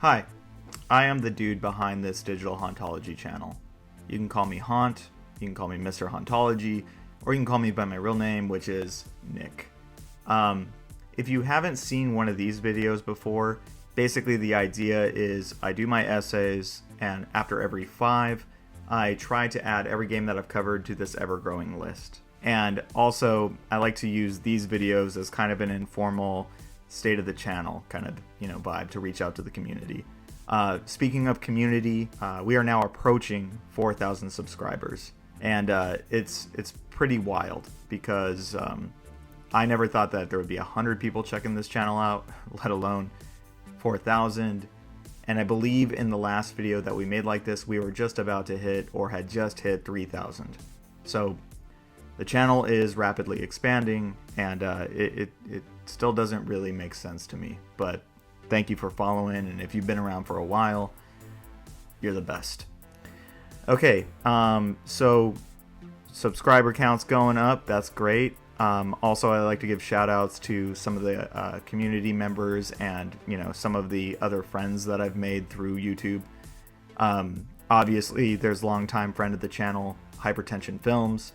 Hi, I am the dude behind this digital hauntology channel. You can call me Haunt, you can call me Mr. Hauntology, or you can call me by my real name, which is Nick. If you haven't seen one of these videos before, basically the idea is I do my essays, and after every 5, I try to add every game that I've covered to this ever-growing list. And also, I like to use these videos as kind of an informal state of the channel kind of, vibe to reach out to the community. Speaking of community, we are now approaching 4,000 subscribers, and it's pretty wild because I never thought that there would be 100 people checking this channel out, let alone 4,000. And I believe in the last video that we made like this, we were just about to hit or had just hit 3,000. So the channel is rapidly expanding, and it still doesn't really make sense to me. But thank you for following, and if you've been around for a while, you're the best. Okay, so subscriber count's going up. That's great. Also, I like to give shout outs to some of the community members and some of the other friends that I've made through YouTube. Obviously, there's longtime friend of the channel, Hypertension Films.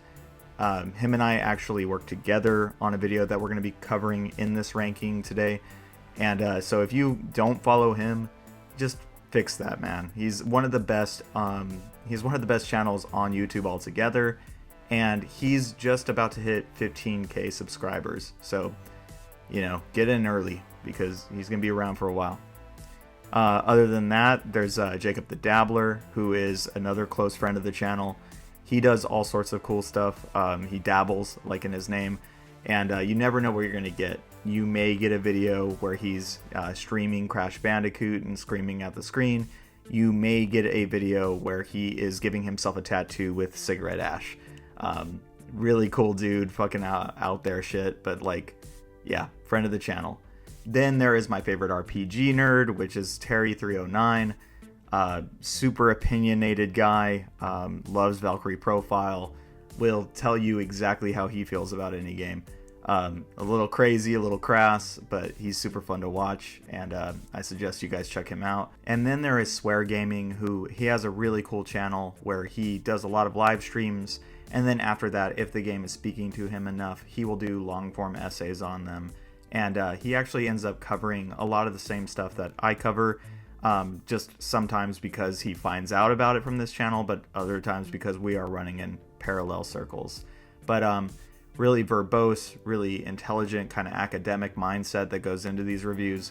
Him and I actually worked together on a video that we're going to be covering in this ranking today. And so if you don't follow him, just fix that, man. He's one of the best. He's one of the best channels on YouTube altogether, and he's just about to hit 15K subscribers. So, get in early because he's gonna be around for a while. Other than that, there's Jacob the Dabbler, who is another close friend of the channel. He does all sorts of cool stuff. He dabbles, like in his name, and you never know what you're gonna get. You may get a video where he's streaming Crash Bandicoot and screaming at the screen. You may get a video where he is giving himself a tattoo with cigarette ash. Really cool dude, fucking out there shit, but friend of the channel. Then there is my favorite RPG nerd, which is Terry309. Super opinionated guy, loves Valkyrie Profile, will tell you exactly how he feels about any game. A little crazy, a little crass, but he's super fun to watch, and I suggest you guys check him out. And then there is Swear Gaming, who he has a really cool channel where he does a lot of live streams, and then after that, if the game is speaking to him enough, he will do long form essays on them. And he actually ends up covering a lot of the same stuff that I cover, just sometimes because he finds out about it from this channel, but other times because we are running in parallel circles. But really verbose, really intelligent, kind of academic mindset that goes into these reviews.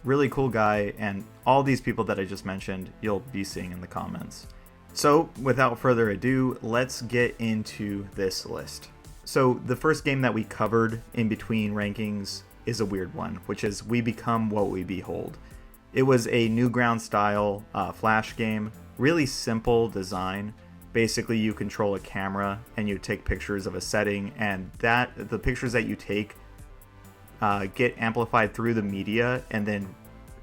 Really cool guy, and all these people that I just mentioned, you'll be seeing in the comments. So without further ado, let's get into this list. So the first game that we covered in between rankings is a weird one, which is We Become What We Behold. It was a Newgrounds style Flash game, really simple design. Basically, you control a camera and you take pictures of a setting, and the pictures that you take get amplified through the media, and then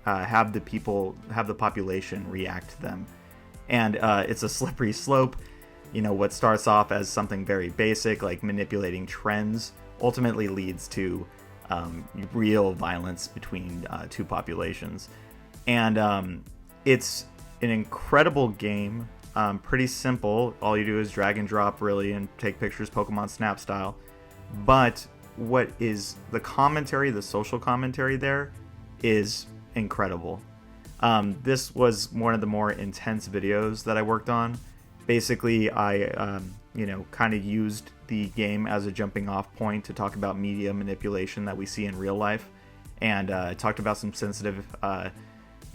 have the population react to them. And it's a slippery slope. What starts off as something very basic, like manipulating trends, ultimately leads to real violence between two populations. And it's an incredible game. Pretty simple. All you do is drag and drop, really, and take pictures Pokemon Snap style. But what is the commentary, the social commentary there, is incredible. This was one of the more intense videos that I worked on. Basically, I kind of used the game as a jumping off point to talk about media manipulation that we see in real life, and talked about some sensitive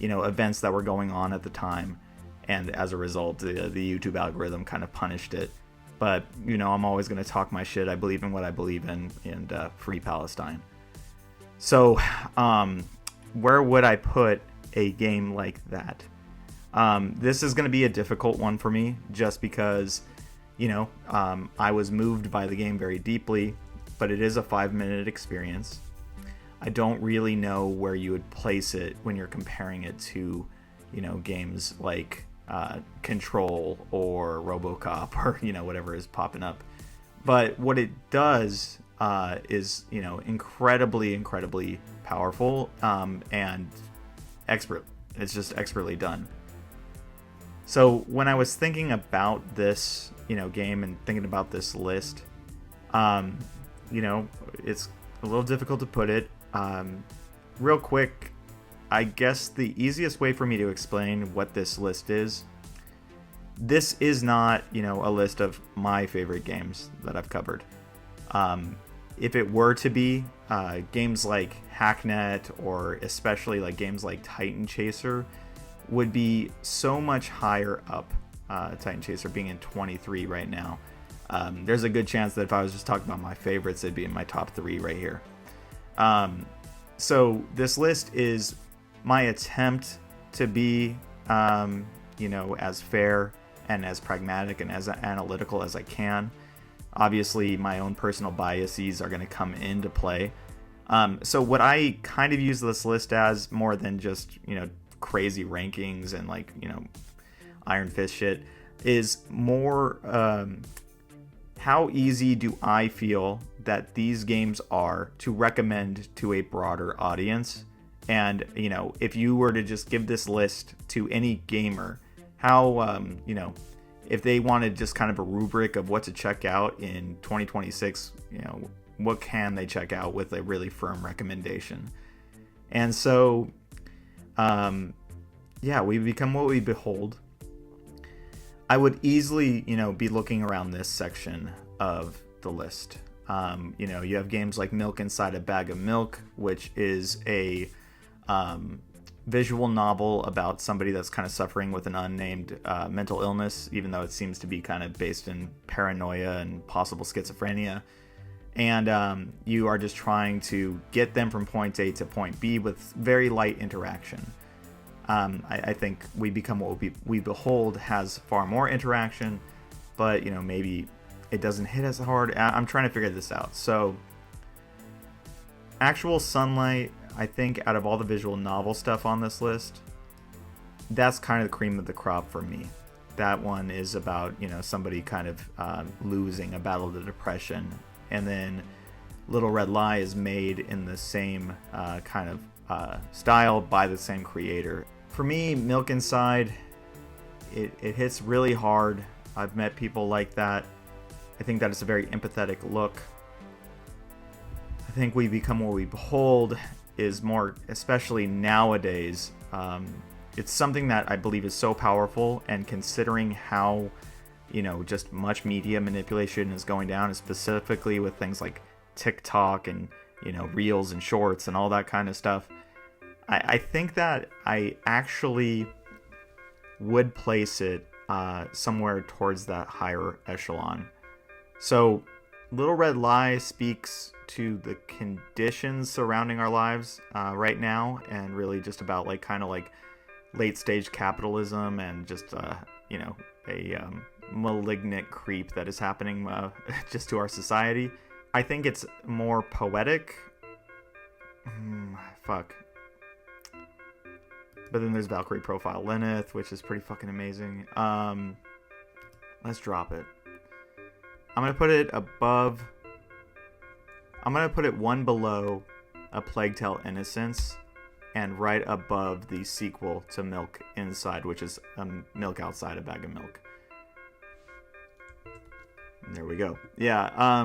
events that were going on at the time. And as a result, the YouTube algorithm kind of punished it. But, I'm always going to talk my shit. I believe in what I believe in, and free Palestine. So, where would I put a game like that? This is going to be a difficult one for me, just because, I was moved by the game very deeply, but it is a 5-minute experience. I don't really know where you would place it when you're comparing it to, games like Control or RoboCop or whatever is popping up. But what it does is incredibly powerful and It's just expertly done. So when I was thinking about this, game and thinking about this list, it's a little difficult to put it. Real quick, I guess the easiest way for me to explain what this list is, this is not, a list of my favorite games that I've covered. If it were to be, games like Hacknet, or especially like games like Titan Chaser, would be so much higher up. Titan Chaser being in 23 right now. There's a good chance that if I was just talking about my favorites, it'd be in my top 3 right here. So this list is my attempt to be, as fair and as pragmatic and as analytical as I can. Obviously, my own personal biases are going to come into play. So what I kind of use this list as, more than just, crazy rankings and like, Iron Fist shit, is more how easy do I feel that these games are to recommend to a broader audience. And, if you were to just give this list to any gamer, how, if they wanted just kind of a rubric of what to check out in 2026, what can they check out with a really firm recommendation? And so, we become what we behold. I would easily, be looking around this section of the list. You have games like Milk Inside a Bag of Milk, which is a visual novel about somebody that's kind of suffering with an unnamed mental illness, even though it seems to be kind of based in paranoia and possible schizophrenia. And you are just trying to get them from point A to point B with very light interaction. I think We Become What We Behold has far more interaction, but maybe it doesn't hit as hard. I'm trying to figure this out. So Actual Sunlight, I think out of all the visual novel stuff on this list, that's kind of the cream of the crop for me. That one is about, somebody kind of losing a battle to depression. And then Little Red Lie is made in the same kind of style by the same creator. For me, Milk Inside, it hits really hard. I've met people like that. I think that it's a very empathetic look. I think We Become What We Behold is more, especially nowadays, it's something that I believe is so powerful, and considering how, just much media manipulation is going down, specifically with things like TikTok and, Reels and Shorts and all that kind of stuff, I think that I actually would place it somewhere towards that higher echelon. So Little Red Lie speaks to the conditions surrounding our lives right now, and really just about like kind of like late stage capitalism and just a malignant creep that is happening just to our society. I think it's more poetic. But then there's Valkyrie Profile Lilith, which is pretty fucking amazing. Let's drop it. I'm going to put it above... I'm going to put it one below A Plague Tale Innocence, and right above the sequel to Milk Inside, which is Milk Outside a Bag of Milk. And there we go. Yeah,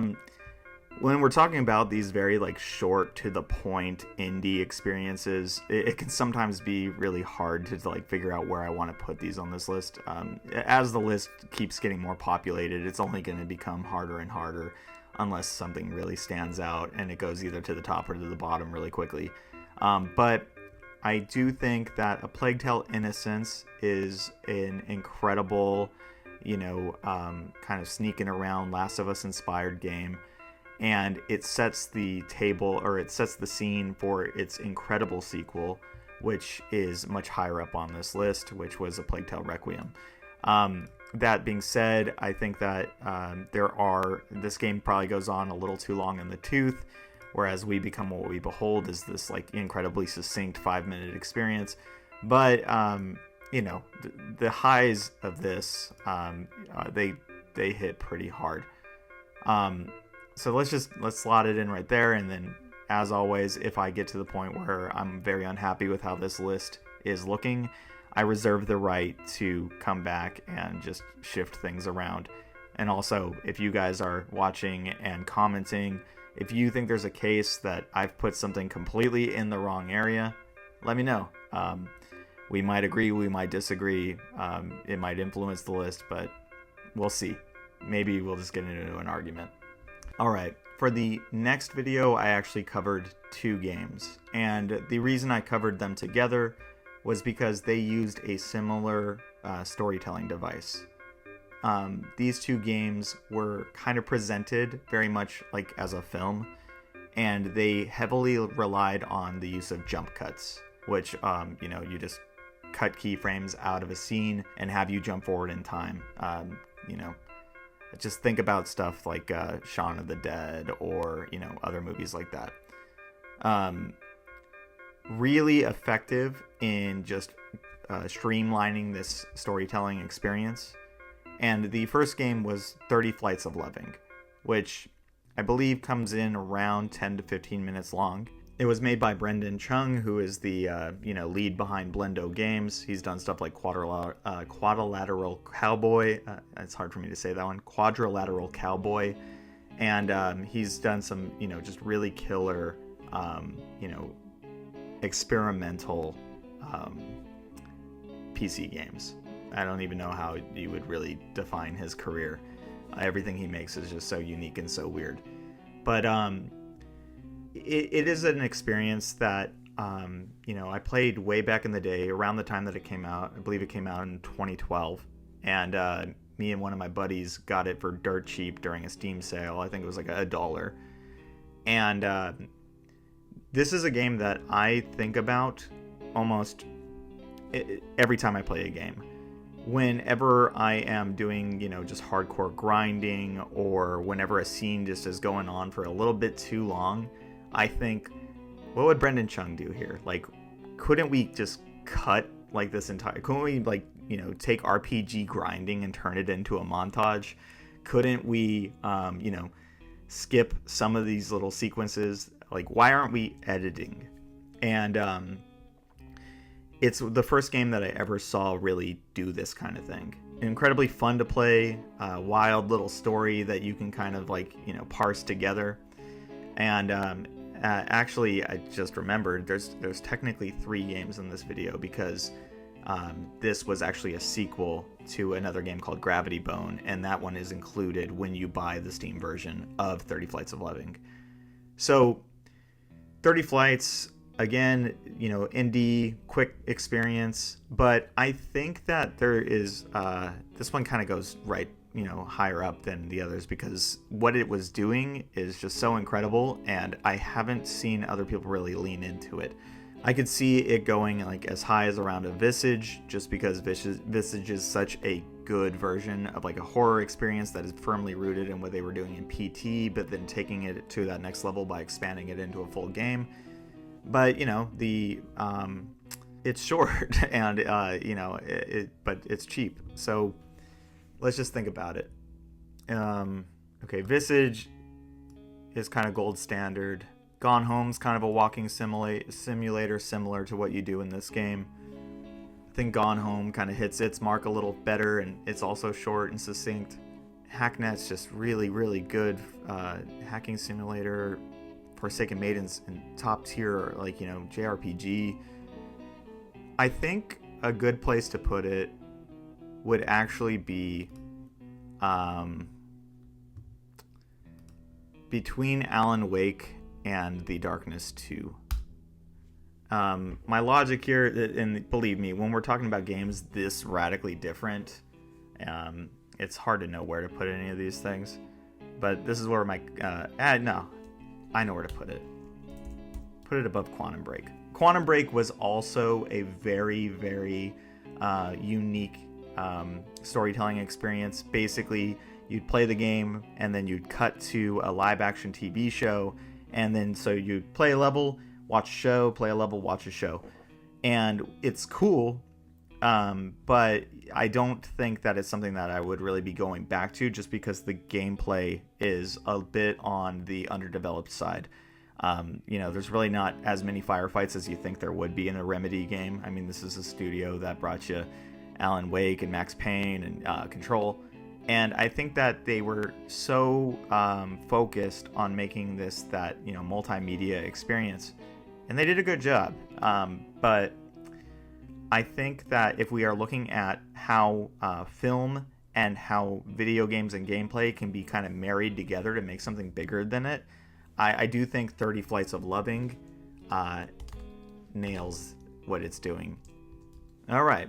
when we're talking about these very like short to the point indie experiences, it can sometimes be really hard to like figure out where I want to put these on this list. As the list keeps getting more populated, it's only going to become harder and harder unless something really stands out and it goes either to the top or to the bottom really quickly. But I do think that A Plague Tale Innocence is an incredible, kind of sneaking around Last of Us inspired game. And it sets the table, or it sets the scene for its incredible sequel, which is much higher up on this list, which was A Plague Tale Requiem. That being said, I think that this game probably goes on a little too long in the tooth, whereas We Become What We Behold is this like incredibly succinct 5-minute experience. But the highs of this, they hit pretty hard. So let's slot it in right there, and then as always, if I get to the point where I'm very unhappy with how this list is looking, I reserve the right to come back and just shift things around. And also, if you guys are watching and commenting, if you think there's a case that I've put something completely in the wrong area, let me know. We might agree, we might disagree. It might influence the list, but we'll see. Maybe we'll just get into an argument. All right, for the next video, I actually covered 2 games. And the reason I covered them together was because they used a similar storytelling device. These 2 games were kind of presented very much like as a film, and they heavily relied on the use of jump cuts, which, you just cut keyframes out of a scene and have you jump forward in time. Just think about stuff like Shaun of the Dead or, other movies like that. Really effective in just streamlining this storytelling experience. And the first game was 30 Flights of Loving, which I believe comes in around 10 to 15 minutes long. It was made by Brendan Chung, who is the lead behind Blendo Games. He's done stuff like Quadrilateral Cowboy. It's hard for me to say that one. Quadrilateral Cowboy, and he's done some just really killer experimental PC games. I don't even know how you would really define his career. Everything he makes is just so unique and so weird. But it is an experience that I played way back in the day, around the time that it came out. I believe it came out in 2012, and me and one of my buddies got it for dirt cheap during a Steam sale. I think it was like $1. And this is a game that I think about almost every time I play a game. Whenever I am doing, just hardcore grinding, or whenever a scene just is going on for a little bit too long, I think, what would Brendan Chung do here? Like, couldn't we just cut like this entire, couldn't we take RPG grinding and turn it into a montage? Couldn't we, skip some of these little sequences? Like, why aren't we editing? And, it's the first game that I ever saw really do this kind of thing. Incredibly fun to play, wild little story that you can kind of parse together. And actually, I just remembered there's technically 3 games in this video, because this was actually a sequel to another game called Gravity Bone, and that one is included when you buy the Steam version of 30 Flights of Loving. So 30 Flights, again, indie, quick experience, but I think that there is, this one kind of goes right, higher up than the others, because what it was doing is just so incredible, and I haven't seen other people really lean into it. I could see it going as high as around a Visage, just because Visage is such a good version of a horror experience that is firmly rooted in what they were doing in PT, but then taking it to that next level by expanding it into a full game. But it's short, and but it's cheap. So let's just think about it. Okay, Visage is kind of gold standard. Gone Home's kind of a walking simulator similar to what you do in this game. I think Gone Home kind of hits its mark a little better, and it's also short and succinct. Hacknet's just really, really good hacking simulator. Forsaken Maidens and top tier, JRPG. I think a good place to put it would actually be between Alan Wake and The Darkness 2. My logic here, and believe me, when we're talking about games this radically different, it's hard to know where to put any of these things. But this is where my no. I know where to put it. Put it above Quantum Break. Quantum Break was also a very, very unique storytelling experience. Basically, you'd play the game, and then you'd cut to a live-action TV show, and then so you'd play a level, watch a show, play a level, watch a show. And it's cool, but I don't think that it's something that I would really be going back to, just because the gameplay is a bit on the underdeveloped side. There's really not as many firefights as you think there would be in a Remedy game. I mean, this is a studio that brought you Alan Wake and Max Payne and Control. And I think that they were so focused on making this that, multimedia experience. And they did a good job. But I think that if we are looking at how film and how video games and gameplay can be kind of married together to make something bigger than it, I do think 30 Flights of Loving nails what it's doing. All right.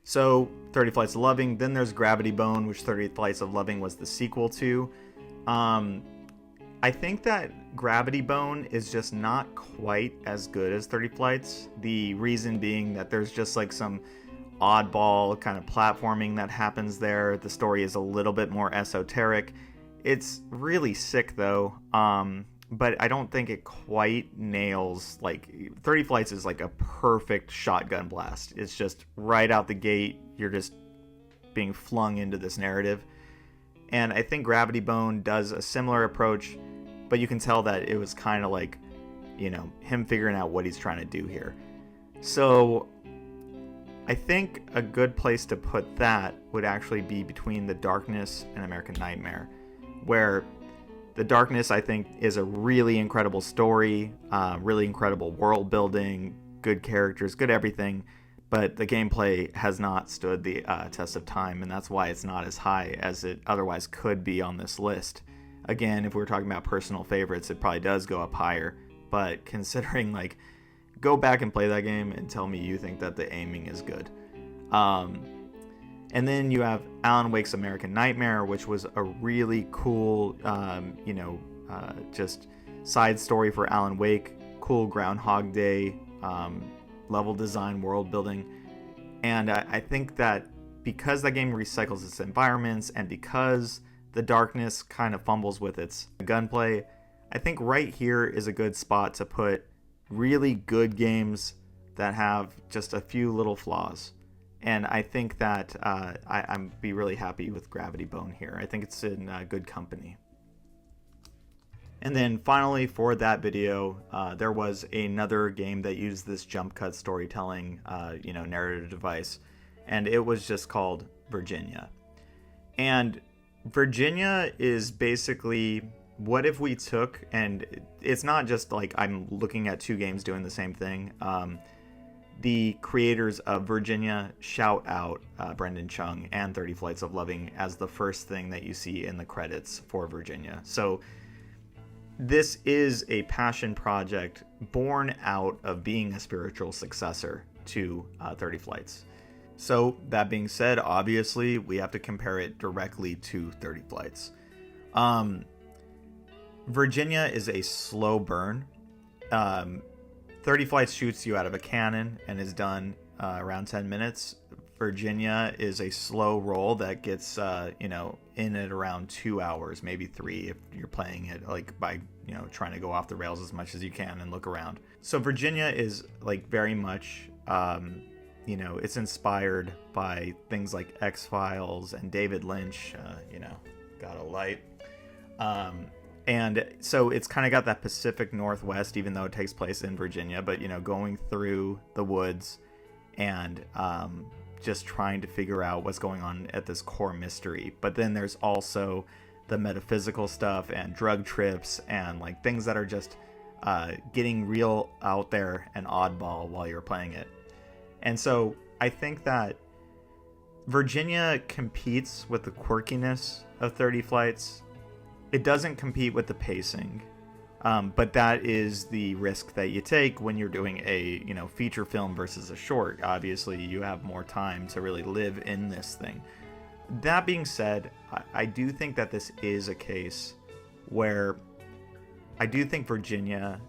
So 30 Flights of Loving, then there's Gravity Bone, which 30 Flights of Loving was the sequel to. I think that Gravity Bone is just not quite as good as 30 Flights. The reason being that there's just like some oddball kind of platforming that happens there. The story is a little bit more esoteric. It's really sick though. But I don't think it quite nails, like 30 Flights is like a perfect shotgun blast. It's just right out the gate. You're just being flung into this narrative. And I think Gravity Bone does a similar approach, but you can tell that it was kind of like, him figuring out what he's trying to do here. So I think a good place to put that would actually be between The Darkness and American Nightmare, where The Darkness, I think, is a really incredible story, really incredible world building, good characters, good everything, but the gameplay has not stood the test of time, and that's why it's not as high as it otherwise could be on this list. Again, if we were talking about personal favorites, it probably does go up higher, but considering, go back and play that game and tell me you think that the aiming is good. And then you have Alan Wake's American Nightmare, which was a really cool, just side story for Alan Wake. Cool Groundhog Day, level design, world building. And I think that because that game recycles its environments and because The Darkness kind of fumbles with its gunplay, I think right here is a good spot to put really good games that have just a few little flaws. And I think that I'm be really happy with Gravity Bone here. I think it's in good company. And then finally for that video, there was another game that used this jump cut storytelling, narrative device, and it was just called Virginia. And Virginia is basically, what if we took, and it's not just like I'm looking at two games doing the same thing. The creators of Virginia shout out Brendan Chung and 30 Flights of Loving as the first thing that you see in the credits for Virginia. So this is a passion project born out of being a spiritual successor to 30 Flights. So that being said, obviously we have to compare it directly to 30 Flights. Virginia is a slow burn. 30 Flights shoots you out of a cannon and is done around 10 minutes. Virginia is a slow roll that gets, in at around 2 hours, maybe 3 if you're playing it by, trying to go off the rails as much as you can and look around. So Virginia is very much, it's inspired by things like X-Files and David Lynch, got a light. And so it's kind of got that Pacific Northwest, even though it takes place in Virginia, but, going through the woods and just trying to figure out what's going on at this core mystery. But then there's also the metaphysical stuff and drug trips and things that are just getting real out there and oddball while you're playing it. And so I think that Virginia competes with the quirkiness of 30 Flights. It doesn't compete with the pacing, but that is the risk that you take when you're doing a feature film versus a short. Obviously, you have more time to really live in this thing. That being said, I do think that this is a case where I do think Virginia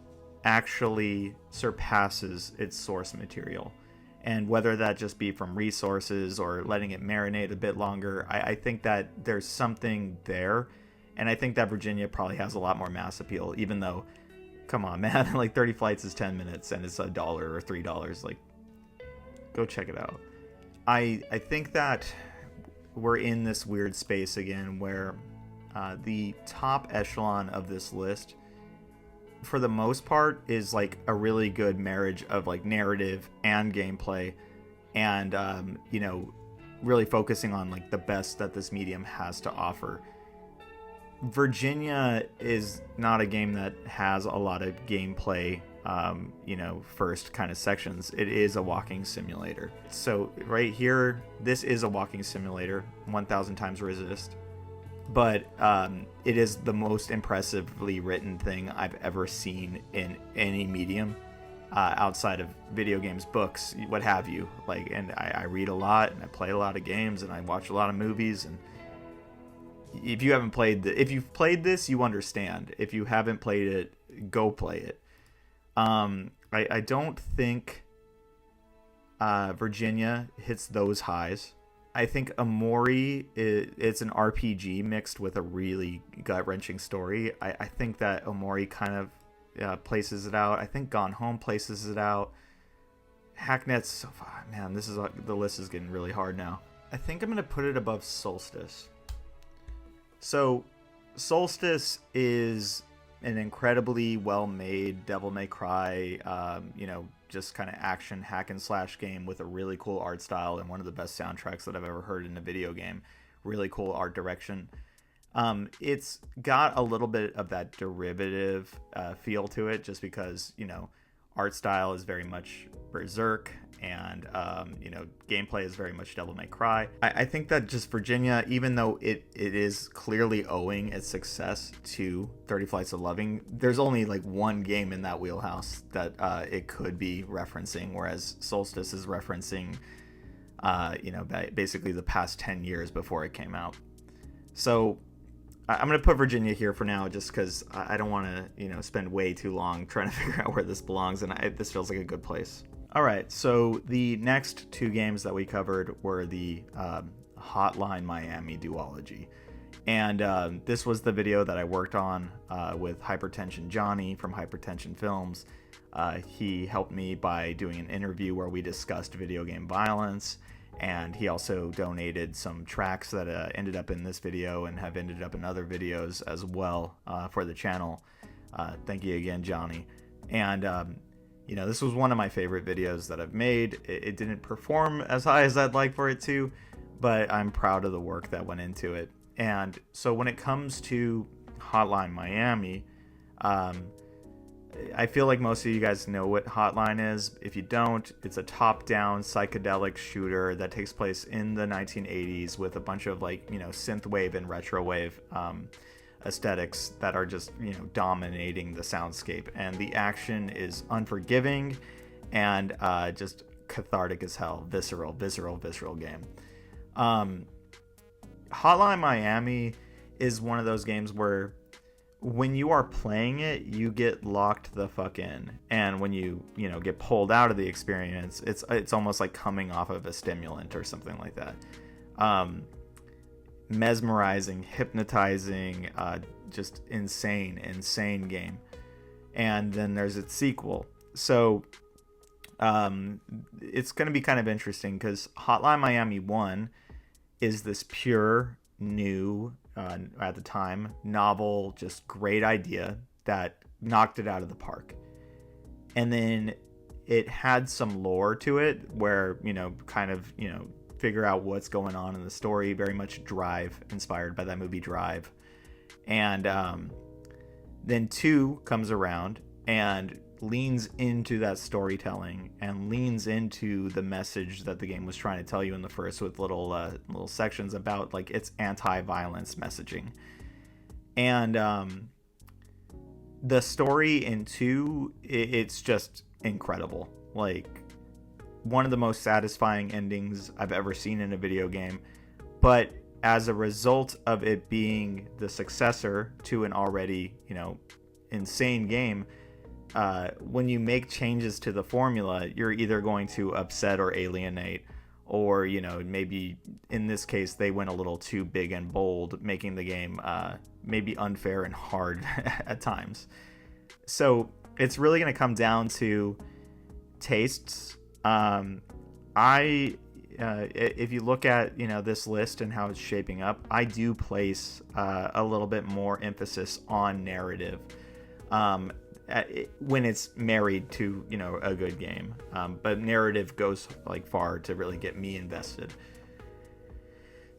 actually surpasses its source material. And whether that just be from resources or letting it marinate a bit longer, I think that there's something there. And I think that Virginia probably has a lot more mass appeal, even though, come on, man, 30 Flights is 10 minutes and it's $1 or $3. Go check it out. I think that we're in this weird space again where the top echelon of this list for the most part, is like a really good marriage of like narrative and gameplay, and really focusing on like the best that this medium has to offer. Virginia is not a game that has a lot of gameplay, first kind of sections. It is a walking simulator. So right here, this is a walking simulator, 1000 times resist. But it is the most impressively written thing I've ever seen in any medium, outside of video games, books, what have you. Like, and I read a lot, and I play a lot of games, and I watch a lot of movies. And if you haven't played if you've played this, you understand. If you haven't played it, go play it. I don't think Virginia hits those highs. I think Omori, it's an RPG mixed with a really gut-wrenching story. I think that Omori kind of places it out. I think Gone Home places it out. Hacknet's, man, the list is getting really hard now. I think I'm going to put it above Solstice. So, Solstice is an incredibly well-made Devil May Cry, just kind of action hack and slash game with a really cool art style and one of the best soundtracks that I've ever heard in a video game. Really cool art direction. It's got a little bit of that derivative feel to it, just because, art style is very much Berserk, and gameplay is very much Devil May Cry. I think that just Virginia, even though it is clearly owing its success to 30 Flights of Loving, there's only like one game in that wheelhouse that it could be referencing, whereas Solstice is referencing basically the past 10 years before it came out. So I'm going to put Virginia here for now, just because I don't want to spend way too long trying to figure out where this belongs, and this feels like a good place. All right, so the next two games that we covered were the Hotline Miami duology. And this was the video that I worked on with Hypertension Johnny from Hypertension Films. He helped me by doing an interview where we discussed video game violence, and he also donated some tracks that ended up in this video and have ended up in other videos as well for the channel. Thank you again, Johnny. And this was one of my favorite videos that I've made. It didn't perform as high as I'd like for it to, but I'm proud of the work that went into it. And so when it comes to Hotline Miami, I feel like most of you guys know what Hotline is. If you don't, it's a top-down psychedelic shooter that takes place in the 1980s with a bunch of synthwave and retrowave aesthetics that are just dominating the soundscape, and the action is unforgiving and just cathartic as hell. Visceral game. Hotline Miami is one of those games where when you are playing it, you get locked the fuck in, and when you get pulled out of the experience, it's almost like coming off of a stimulant or something like that. Mesmerizing, hypnotizing, just insane game. And then there's its sequel. So it's going to be kind of interesting, because Hotline Miami 1 is this pure, new, at the time, novel, just great idea that knocked it out of the park. And then it had some lore to it where, figure out what's going on in the story, very much Drive, inspired by that movie Drive. And then 2 comes around and leans into that storytelling and leans into the message that the game was trying to tell you in the first, with little sections about like its anti-violence messaging. And the story in 2, it's just incredible. Like, one of the most satisfying endings I've ever seen in a video game. But as a result of it being the successor to an already, insane game, when you make changes to the formula, you're either going to upset or alienate, or, maybe in this case, they went a little too big and bold, making the game maybe unfair and hard at times. So it's really going to come down to tastes. If you look at this list and how it's shaping up, I do place a little bit more emphasis on narrative. when it's married to, you know, a good game. But narrative goes like far to really get me invested.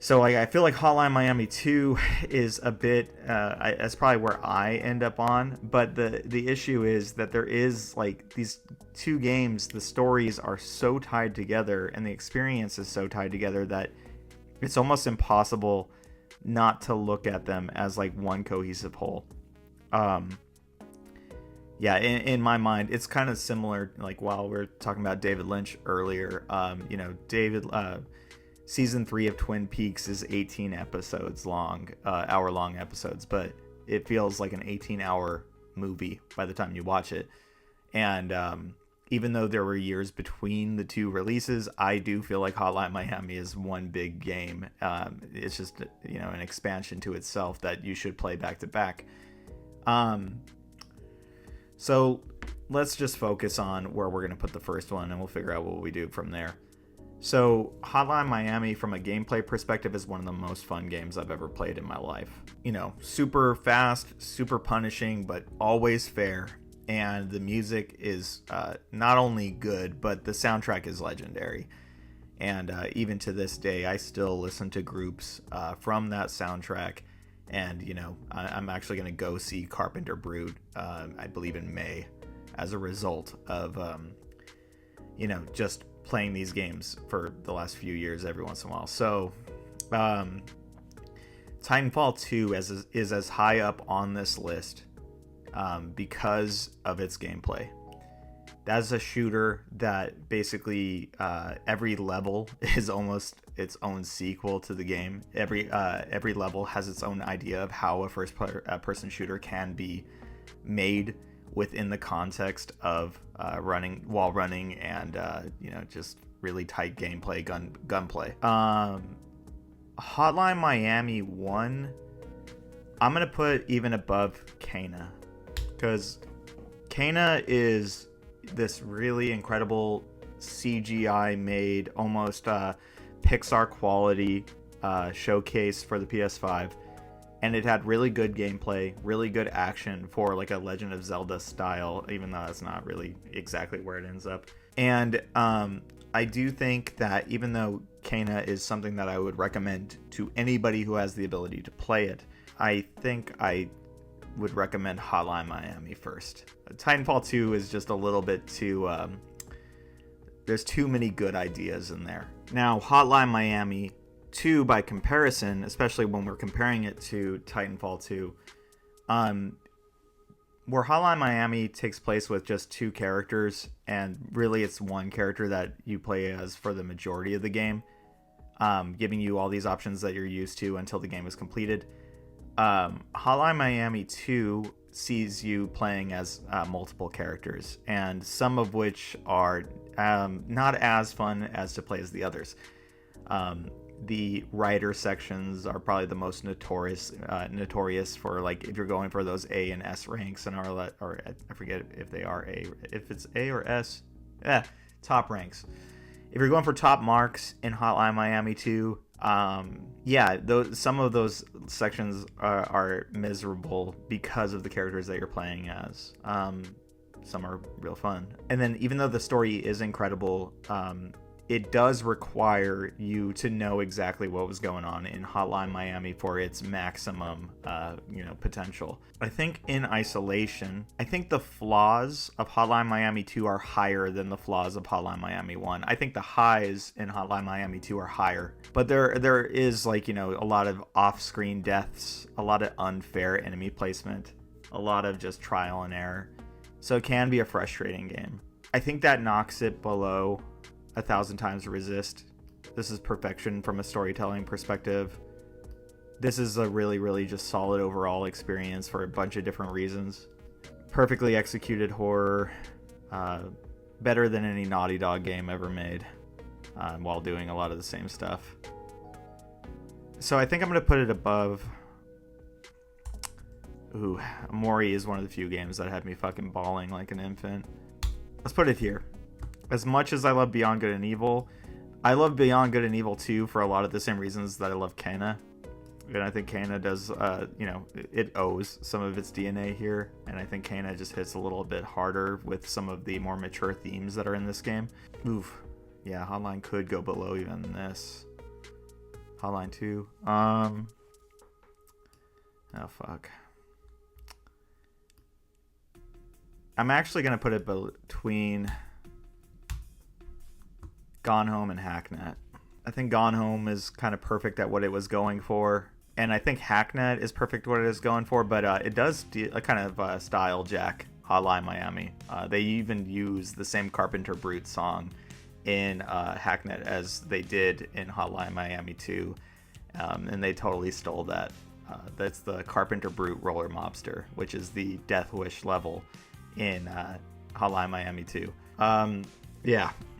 So I feel like Hotline Miami 2 is a bit, that's probably where I end up on. But the issue is that there is like these two games, the stories are so tied together and the experience is so tied together that it's almost impossible not to look at them as like one cohesive whole. Yeah, in my mind, it's kind of similar. Like while we are talking about David Lynch earlier, you know, Season 3 of Twin Peaks is 18 episodes long, hour-long episodes, but it feels like an 18-hour movie by the time you watch it. And even though there were years between the two releases, I do feel like Hotline Miami is one big game. It's just, you know, an expansion to itself that you should play back-to-back. So let's just focus on where we're going to put the first one, and we'll figure out what we do from there. So Hotline Miami, from a gameplay perspective, is one of the most fun games I've ever played in my life. You know, super fast, super punishing, but always fair. And the music is not only good, but the soundtrack is legendary. And even to this day, I still listen to groups from that soundtrack. And, you know, I'm actually going to go see Carpenter Brut, I believe in May, as a result of, you know, just playing these games for the last few years every once in a while. So Titanfall 2 is as high up on this list because of its gameplay. That's a shooter that basically every level is almost its own sequel to the game. Every level has its own idea of how a first-person shooter can be made within the context of running and you know, just really tight gameplay, gunplay. Hotline Miami 1, I'm gonna put even above Kena, because Kena is this really incredible CGI made, almost Pixar quality showcase for the PS5. And it had really good gameplay, really good action for like a Legend of Zelda style, even though that's not really exactly where it ends up. And I do think that even though Kena is something that I would recommend to anybody who has the ability to play it, I think I would recommend Hotline Miami first. Titanfall 2 is just a little bit too... there's too many good ideas in there. Now, Hotline Miami 2, by comparison, especially when we're comparing it to Titanfall 2, where Hotline Miami takes place with just two characters, and really it's one character that you play as for the majority of the game, giving you all these options that you're used to until the game is completed. Hotline Miami 2 sees you playing as multiple characters, and some of which are not as fun as to play as the others. The rider sections are probably the most notorious for, like, if you're going for those A and S ranks, and or I forget if they are if it's A or S, top ranks. If you're going for top marks in Hotline Miami 2, some of those sections are miserable because of the characters that you're playing as. Some are real fun, and then even though the story is incredible, it does require you to know exactly what was going on in Hotline Miami for its maximum, potential. I think in isolation, I think the flaws of Hotline Miami 2 are higher than the flaws of Hotline Miami 1. I think the highs in Hotline Miami 2 are higher, but there is, a lot of off-screen deaths, a lot of unfair enemy placement, a lot of just trial and error. So it can be a frustrating game. I think that knocks it below 1,000 Times Resist. This is perfection from a storytelling perspective. This is a really, really just solid overall experience for a bunch of different reasons. Perfectly executed horror, better than any Naughty Dog game ever made, while doing a lot of the same stuff. So I think I'm going to put it above... Ooh, Mori is one of the few games that had me fucking bawling like an infant. Let's put it here. As much as I love Beyond Good and Evil, I love Beyond Good and Evil 2 for a lot of the same reasons that I love Kena. And I think Kana does, it owes some of its DNA here. And I think Kana just hits a little bit harder with some of the more mature themes that are in this game. Oof. Yeah, Hotline could go below even this. Hotline 2. Oh, fuck. I'm actually going to put it between Gone Home and Hacknet. I think Gone Home is kind of perfect at what it was going for. And I think Hacknet is perfect what it is going for, but it does kind of style jack Hotline Miami. They even use the same Carpenter Brute song in Hacknet as they did in Hotline Miami 2. And they totally stole that. That's the Carpenter Brute Roller Mobster, which is the Death Wish level in Hotline Miami 2. Yeah, I'm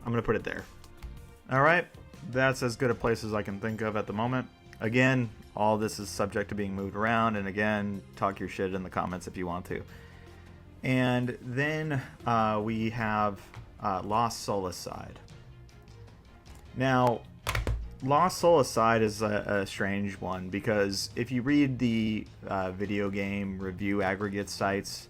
going to put it there. All right, that's as good a place as I can think of at the moment. Again, all this is subject to being moved around, and again, talk your shit in the comments if you want to. And then we have Lost Solicide. Now, Lost Solicide is a strange one, because if you read the video game review aggregate sites,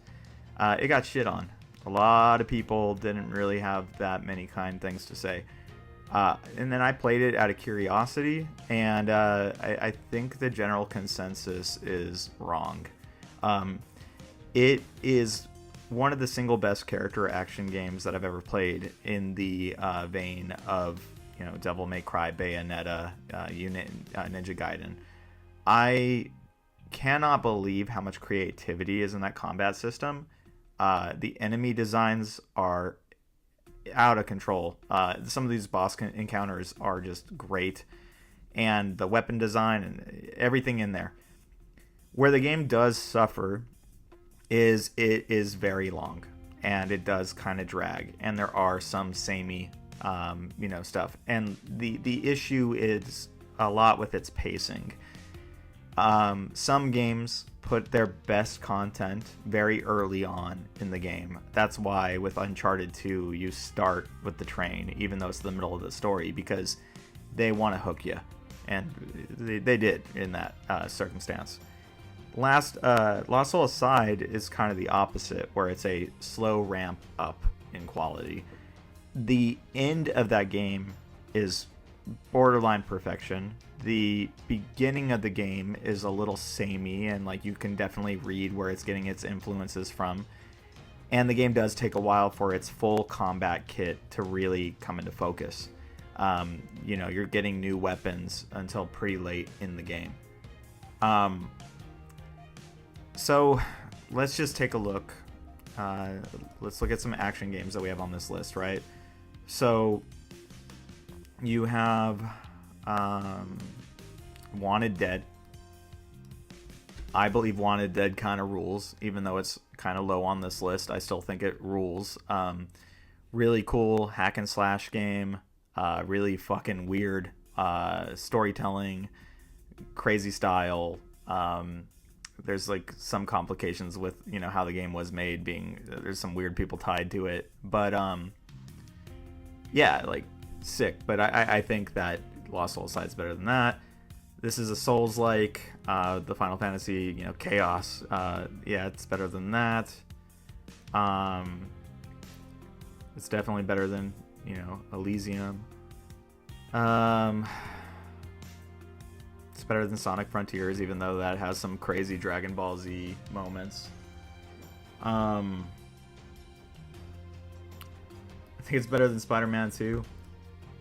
it got shit on. A lot of people didn't really have that many kind things to say. And then I played it out of curiosity, and I think the general consensus is wrong. It is one of the single best character action games that I've ever played, in the vein of, Devil May Cry, Bayonetta, Ninja Gaiden. I cannot believe how much creativity is in that combat system. The enemy designs are out of control. Some of these boss encounters are just great, and the weapon design and everything in there. Where the game does suffer is it is very long, and it does kind of drag, and there are some samey stuff, and the issue is a lot with its pacing. Some games put their best content very early on in the game. That's why with Uncharted 2 you start with the train, even though it's the middle of the story, because they want to hook you, and they did in that circumstance. Lost Solicide is kind of the opposite, where it's a slow ramp up in quality. The end of that game is borderline perfection. The beginning of the game is a little samey, and you can definitely read where it's getting its influences from. And the game does take a while for its full combat kit to really come into focus. You're getting new weapons until pretty late in the game. So let's just take a look. Let's look at some action games that we have on this list, right? So you have Wanted Dead. I believe Wanted Dead kind of rules, even though it's kind of low on this list. I still think it rules. Really cool hack and slash game. Really fucking weird storytelling, crazy style. There's some complications with how the game was made, being there's some weird people tied to it, but yeah, sick. But I think that Lost Soulside's better than that. This is a Souls-like, the Final Fantasy, Chaos. Yeah, it's better than that. It's definitely better than, Elysium. It's better than Sonic Frontiers, even though that has some crazy Dragon Ball Z moments. I think it's better than Spider-Man 2.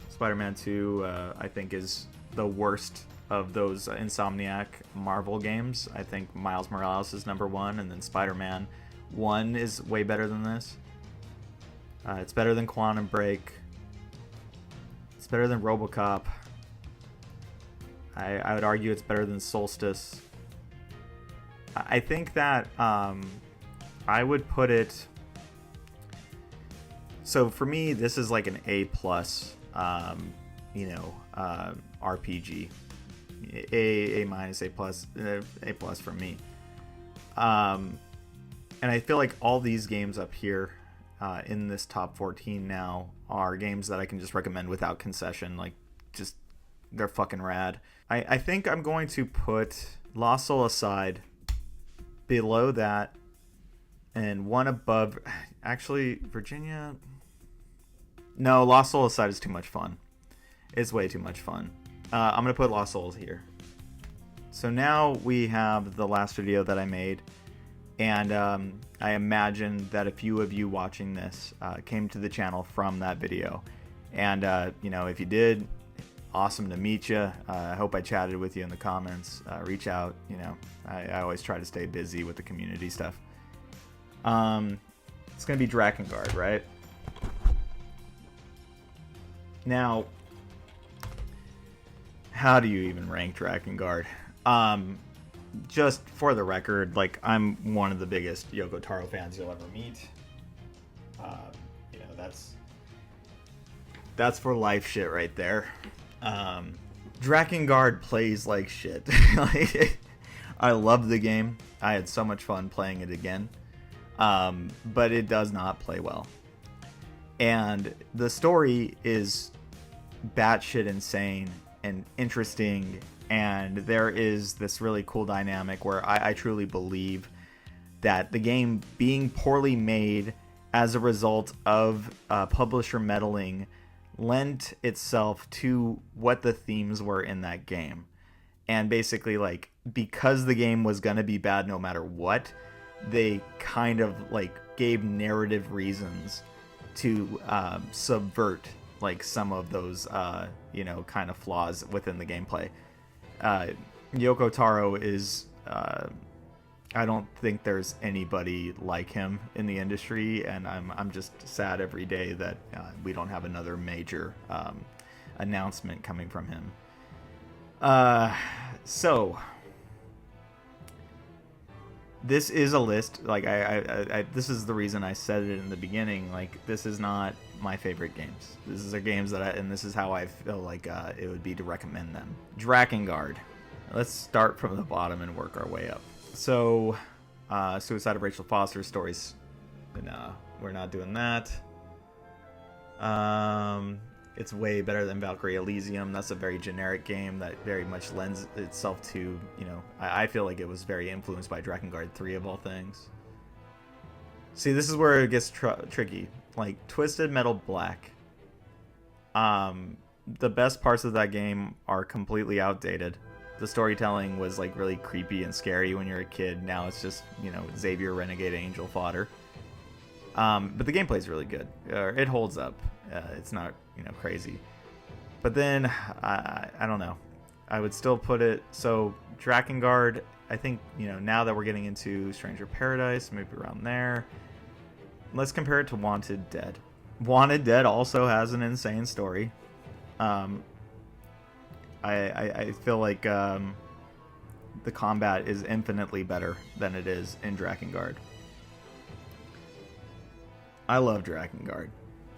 Spider-Man 2, I think, is the worst of those Insomniac Marvel games. I think Miles Morales is number one, and then Spider-Man 1 is way better than this. It's better than Quantum Break. It's better than RoboCop. I would argue it's better than Solstice. I think that I would put it... So for me, this is an A+, RPG. A minus, A plus for me. And I feel like all these games up here in this top 14 now are games that I can just recommend without concession. Just They're fucking rad. I think I'm going to put Lost Soul Aside below that and one above. Actually, Virginia. No, Lost Soul Aside is too much fun. It's way too much fun. I'm going to put Lost Souls here. So now we have the last video that I made. And I imagine that a few of you watching this came to the channel from that video. And, you know, if you did, awesome to meet you. I hope I chatted with you in the comments. Reach out, you know. I always try to stay busy with the community stuff. It's going to be Drakengard, right? Now, how do you even rank Drakengard? Just for the record, like, I'm one of the biggest Yoko Taro fans you'll ever meet. You know, that's for life shit right there. Drakengard plays like shit. Like, I love the game. I had so much fun playing it again. But it does not play well. And the story is batshit insane and interesting, and there is this really cool dynamic where I truly believe that the game being poorly made as a result of publisher meddling lent itself to what the themes were in that game. And basically, like, because the game was gonna be bad no matter what, they kind of like gave narrative reasons to subvert like some of those you know, kind of flaws within the gameplay. Yoko Taro is I don't think there's anybody like him in the industry, and I'm just sad every day that we don't have another major announcement coming from him. So this is a list, like I this is the reason I said it in the beginning, like, this is not my favorite games. These are games that and this is how I feel like it would be to recommend them. Drakengard. Let's start from the bottom and work our way up. So, Suicide of Rachel Foster stories. No, we're not doing that. It's way better than Valkyrie Elysium. That's a very generic game that very much lends itself to, you know, I feel like it was very influenced by Drakengard 3 of all things. See, this is where it gets tricky. Like, Twisted Metal Black. The best parts of that game are completely outdated. The storytelling was like really creepy and scary when you're a kid. Now it's just, you know, Xavier Renegade Angel fodder. But the gameplay is really good. It holds up. It's not, you know, crazy. But then, I don't know. I would still put it... So, Drakengard, I think, you know, now that we're getting into Stranger Paradise, maybe around there. Let's compare it to Wanted Dead. Wanted Dead also has an insane story. I feel like the combat is infinitely better than it is in Drakengard. I love Drakengard.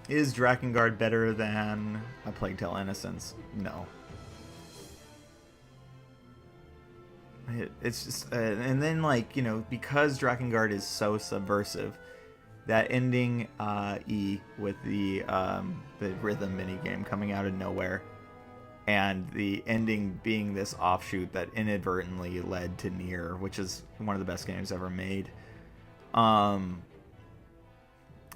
Is Drakengard better than A Plague Tale: Innocence? No. It's just... and then, like, you know, because Drakengard is so subversive, that ending E with the rhythm minigame coming out of nowhere, and the ending being this offshoot that inadvertently led to Nier, which is one of the best games ever made.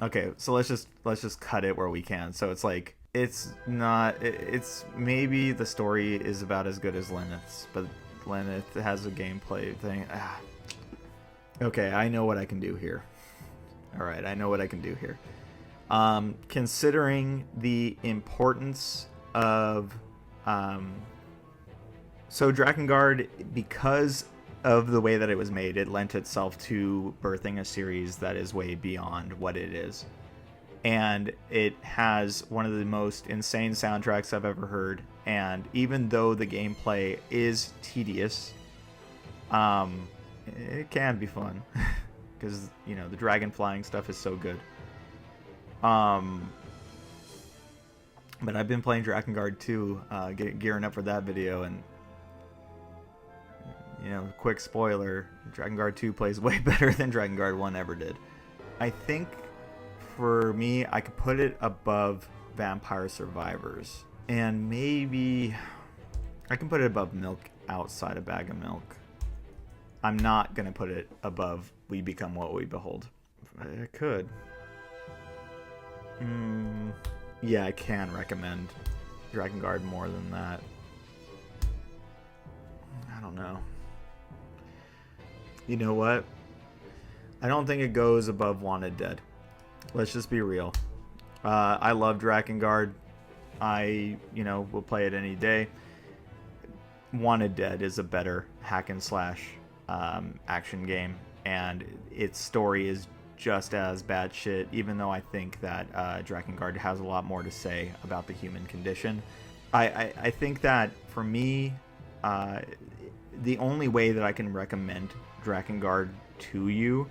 Okay, so let's just cut it where we can. So it's like, it's not... It's maybe the story is about as good as Lenneth's, but Lenneth has a gameplay thing. Okay, I know what I can do here. Alright, I know what I can do here. Considering the importance of... so Drakengard, because of the way that it was made, it lent itself to birthing a series that is way beyond what it is. And it has one of the most insane soundtracks I've ever heard. And even though the gameplay is tedious, it can be fun. Because, you know, the dragon flying stuff is so good. But I've been playing Drakengard 2, gearing up for that video, and, you know, quick spoiler, Drakengard 2 plays way better than Drakengard 1 ever did. I think, for me, I could put it above Vampire Survivors. And maybe I can put it above milk outside a bag of milk. I'm not going to put it above We Become What We Behold. I could. Yeah, I can recommend Drakengard more than that. I don't know. You know what? I don't think it goes above Wanted Dead. Let's just be real. I love Drakengard. I, will play it any day. Wanted Dead is a better hack and slash action game, and its story is just as bad shit, even though I think that Drakengard has a lot more to say about the human condition. I think that for me, the only way that I can recommend Drakengard to you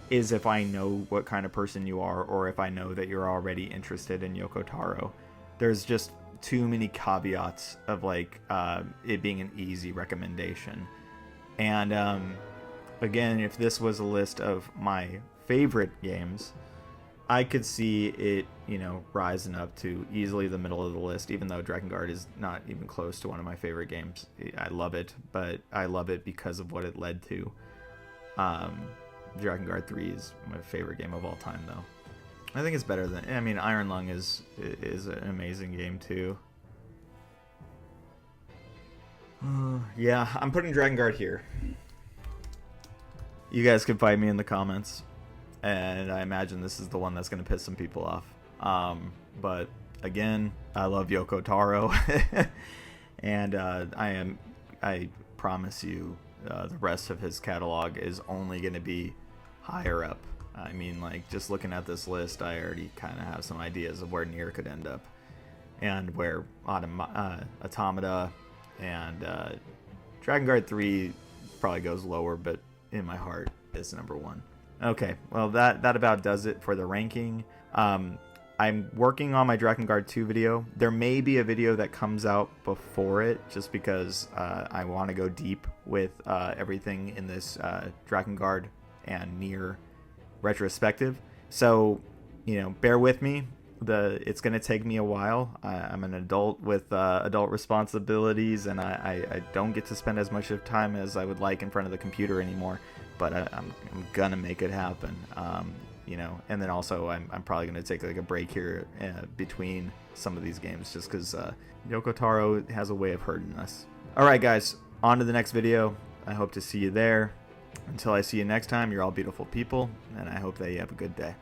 is if I know what kind of person you are, or if I know that you're already interested in Yoko Taro. There's just too many caveats of it being an easy recommendation. And again, if this was a list of my favorite games, I could see it, rising up to easily the middle of the list, even though Drakengard is not even close to one of my favorite games. I love it, but I love it because of what it led to. Drakengard 3 is my favorite game of all time, though. I think it's better than... Iron Lung is an amazing game, too. Yeah, I'm putting Drakengard here. You guys can fight me in the comments. And I imagine this is the one that's going to piss some people off. But, again, I love Yoko Taro. And I promise you, the rest of his catalog is only going to be higher up. Just looking at this list, I already kind of have some ideas of where Nier could end up, and where Automata and Drakengard 3 probably goes lower, but in my heart is number one. Okay, well that about does it for the ranking. I'm working on my Drakengard 2 video. There may be a video that comes out before it, just because I want to go deep with everything in this Drakengard and Nier retrospective. So, bear with me. It's going to take me a while. I'm an adult with adult responsibilities, and I don't get to spend as much of time as I would like in front of the computer anymore. But I'm gonna make it happen. And then also I'm probably gonna take a break here between some of these games, just because Yoko Taro has a way of hurting us. All right, guys, on to the next video. I hope to see you there. Until I see you next time, you're all beautiful people, and I hope that you have a good day.